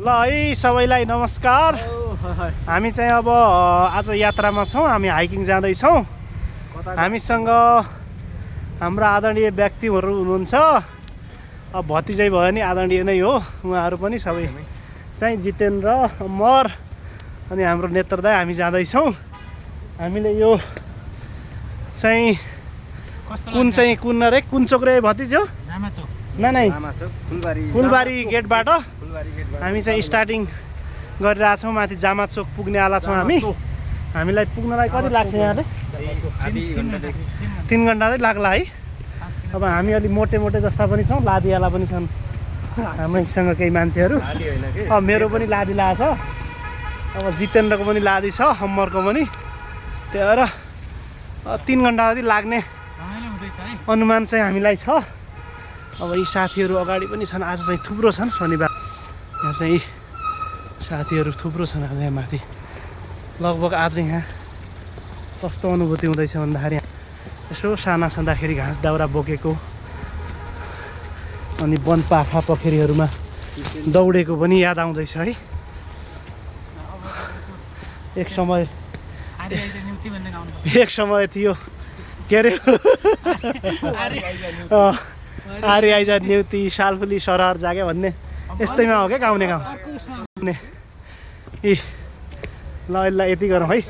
ल है सबैलाई नमस्कार। हामी चाहिँ अब आज यात्रामा छौँ, हामी हाइकिङ जाँदैछौँ। हामीसँग हाम्रा आदरणीय व्यक्तिहरू हुनुहुन्छ। अब भतिजै भयो नि आदरणीय नै हो, उहाँहरू पनि सबै चाहिँ जितेन्द्र, अमर अनि हाम्रो नेत्र दाइ हामी जाँदैछौँ। हामीले यो चाहिँ कुन रे कुन चोक रे भतिज हो? नै फुलबारी गेटबाट हामी चाहिँ स्टार्टिङ गरिरहेछौँ। माथि जामा चोक पुग्नेवाला छौँ हामी। हामीलाई पुग्नलाई कति लाग्छ यहाँले? 3 घन्टा चाहिँ लाग्ला है। अब हामी अलि मोटे जस्ता पनि छौँ, लादीवाला पनि छन् हामीसँग केही मान्छेहरू। अब मेरो पनि लादी लाग्छ, अब जितेन्द्रको पनि लादी छ, अमरको पनि। त्यही भएर 3 घन्टा जति लाग्ने अनुमान चाहिँ हामीलाई छ। अब यी साथीहरू अगाडि पनि छन्, आज चाहिँ थुप्रो छन्, शनिबार यहाँ चाहिँ साथीहरू थुप्रो छन् आज यहाँ माथि। लगभग आज यहाँ कस्तो अनुभूति हुँदैछ भन्दाखेरि यसो साना छँदाखेरि घाँस दाउरा बोकेको अनि वन पाखा पोखरीहरूमा दौडेको पनि याद आउँदैछ है। एक समय थियो के अरे आरी आइज न्युती सालफुली सरहर जागे भन्ने यस्तैमा हो क्या गाउने गाउँ। ल यति गरौँ है।